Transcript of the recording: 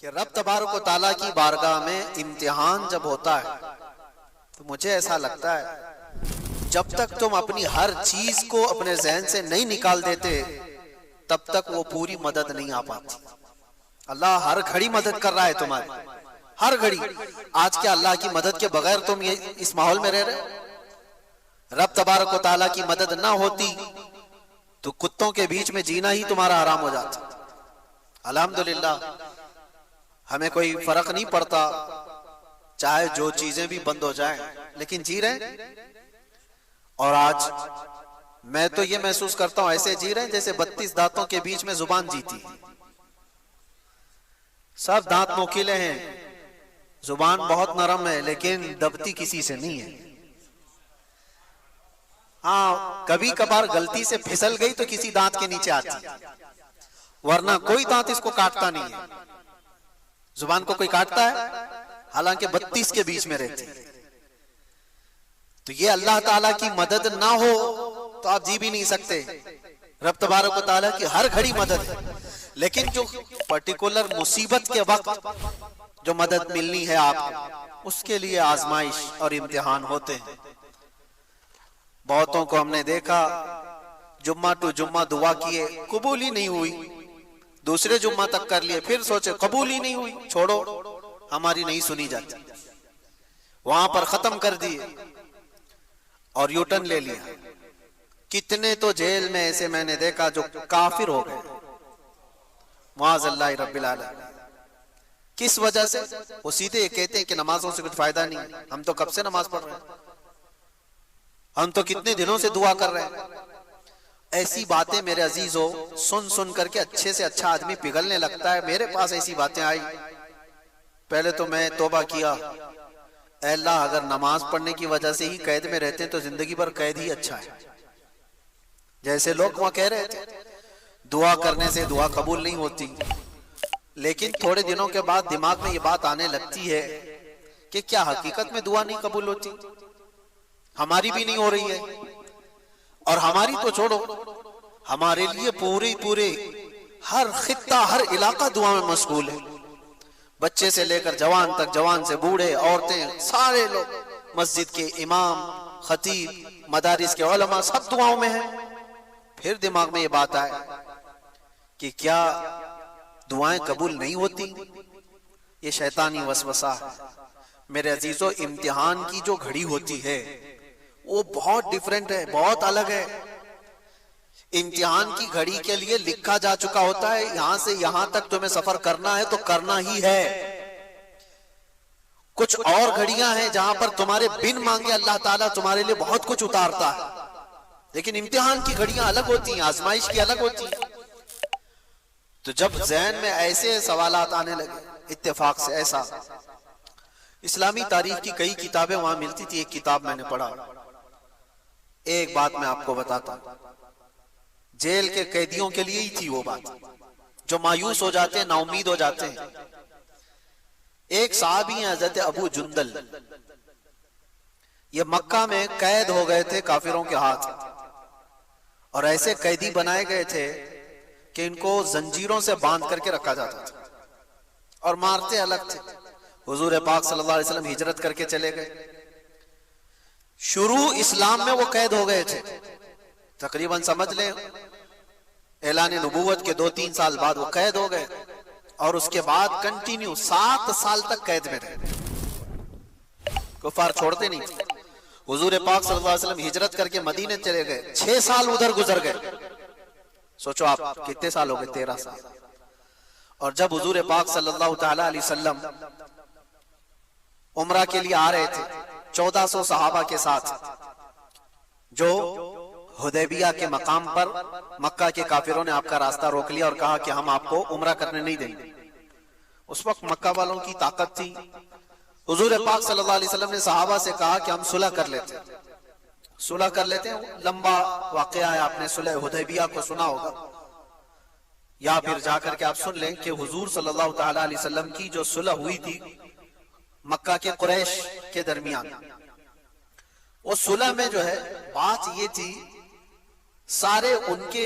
کہ رب تبارک و تعالیٰ کی بارگاہ میں امتحان جب ہوتا ہے تو مجھے ایسا لگتا ہے جب تک تم اپنی ہر چیز کو اپنے ذہن سے نہیں نکال دیتے تب تک وہ پوری مدد نہیں آ پاتی. اللہ ہر گھڑی مدد کر رہا ہے تمہاری، ہر گھڑی. آج کیا اللہ کی مدد کے بغیر تم اس ماحول میں رہ رہے؟ رب تبارک و تعالیٰ کی مدد نہ ہوتی تو کتوں کے بیچ میں جینا ہی تمہارا حرام ہو جاتا. الحمدللہ ہمیں کوئی فرق نہیں پڑتا چاہے جو چیزیں بھی بند ہو جائیں، لیکن جی رہے ہیں. اور آج میں تو یہ محسوس کرتا ہوں ایسے جی رہے ہیں جیسے 32 دانتوں کے بیچ میں زبان جیتی. سب دانت نوکیلے ہیں، زبان بہت نرم ہے لیکن دبتی کسی سے نہیں ہے. ہاں کبھی کبھار غلطی سے پھسل گئی تو کسی دانت کے نیچے آتی، ورنہ کوئی دانت اس کو کاٹتا نہیں ہے. زبان کو کوئی کاٹتا ہے حالانکہ 32 کے بیچ میں رہتی. تو یہ اللہ تعالیٰ کی مدد نہ ہو تو آپ جی بھی نہیں سکتے. رب تبارک و تعالیٰ کی ہر گھڑی مدد ہے، لیکن جو پرٹیکولر مصیبت کے وقت جو مدد ملنی ہے آپ کو، اس کے لیے آزمائش اور امتحان ہوتے ہیں. بہتوں کو ہم نے دیکھا جمعہ ٹو جمعہ دعا کیے، قبول ہی نہیں ہوئی. دوسرے جمعہ تک کر لیے، پھر سوچے قبول ہی نہیں ہوئی، چھوڑو ہماری نہیں سنی جاتی. وہاں پر ختم کر دیے اور یوٹن لے لیا. کتنے تو جیل میں ایسے میں نے دیکھا جو کافر ہو گئے معاذ اللہ رب العالمین. کس وجہ سے؟ وہ سیدھے کہتے ہیں کہ نمازوں سے کچھ فائدہ نہیں. ہم تو کب سے نماز پڑھ رہے ہیں، ہم تو کتنے دنوں سے دعا کر رہے ہیں. ایسی باتیں میرے عزیزو سن سن کر کے اچھے سے اچھا آدمی پگھلنے لگتا ہے. میرے پاس ایسی باتیں آئی، پہلے تو میں توبہ کیا، اے اللہ اگر نماز پڑھنے کی وجہ سے ہی قید میں رہتے ہیں تو زندگی بھر قید ہی اچھا ہے. جیسے لوگ وہاں کہہ رہے تھے دعا کرنے سے دعا قبول نہیں ہوتی، لیکن تھوڑے دنوں کے بعد دماغ میں یہ بات آنے لگتی ہے کہ کیا حقیقت میں دعا نہیں قبول ہوتی؟ ہماری بھی نہیں ہو رہی ہے. اور ہماری تو چھوڑو، ہمارے لیے پورے ہر خطہ ہر علاقہ دعا میں مشغول ہے. بچے سے لے کر جوان تک، جوان سے بوڑھے، عورتیں، سارے لوگ، مسجد کے امام، خطیب، مدارس کے علماء سب دعاؤں میں ہیں. پھر دماغ میں یہ بات آئے کہ کیا دعائیں قبول نہیں ہوتی؟ یہ شیطانی وسوسہ ہے. میرے عزیزو امتحان کی جو گھڑی ہوتی ہے وہ بہت ڈیفرنٹ ہے، بہت الگ ہے. امتحان کی گھڑی کے لیے لکھا جا چکا ہوتا ہے یہاں سے یہاں تک تمہیں سفر کرنا ہے تو کرنا ہی ہے. کچھ اور گھڑیاں ہیں جہاں پر تمہارے بن مانگے اللہ تعالیٰ تمہارے لیے بہت کچھ اتارتا ہے، لیکن امتحان کی گھڑیاں الگ ہوتی ہیں، آزمائش کی الگ ہوتی ہیں. تو جب ذہن میں ایسے سوالات آنے لگے اتفاق سے ایسا، اسلامی تاریخ کی کئی کتابیں وہاں ملتی تھی. ایک کتاب میں نے پڑھا، ایک بات میں آپ کو بتاتا ہوں، جیل کے قیدیوں کے لیے ہی تھی وہ بات، جو مایوس ہو جاتے ہیں، نا امید ہو جاتے ہیں. ایک صحابی ہیں حضرت ابو جندل، یہ مکہ میں قید ہو گئے تھے کافروں کے ہاتھ، اور ایسے قیدی بنائے گئے تھے کہ ان کو زنجیروں سے باندھ کر کے رکھا جاتا تھا اور مارتے الگ تھے. حضور پاک صلی اللہ علیہ وسلم ہجرت کر کے چلے گئے. شروع اسلام میں وہ قید ہو گئے تھے، تقریباً سمجھ لیں اعلان نبوت کے 2-3 سال بعد وہ قید ہو گئے، اور اس کے بعد کنٹینیو 7 سال تک قید میں رہے. کفار چھوڑتے نہیں تھے. حضور پاک صلی اللہ علیہ وسلم ہجرت کر کے مدینے چلے گئے، 6 سال ادھر گزر گئے. سوچو آپ کتنے سال ہو گئے؟ 13 سال. اور جب حضور پاک صلی اللہ تعالی علیہ وسلم عمرہ کے لیے آ رہے تھے 1400 صحابہ کے ساتھ، جو حدیبیہ کے مقام پر مکہ کے کافروں نے آپ کا راستہ روک لیا اور کہا کہ ہم آپ کو عمرہ کرنے نہیں دیں گے. اس وقت مکہ والوں کی طاقت تھی. حضور پاک صلی اللہ علیہ وسلم نے صحابہ سے کہا کہ ہم صلح کر لیتے ہیں. لمبا واقعہ ہے، آپ نے صلح حدیبیہ کو سنا ہوگا، یا پھر جا کر کے آپ سن لیں کہ حضور صلی اللہ تعالی علیہ وسلم کی جو صلح ہوئی تھی مکہ کے قریش کے درمیان، وہ صلح میں جو ہے بات یہ تھی، سارے ان کے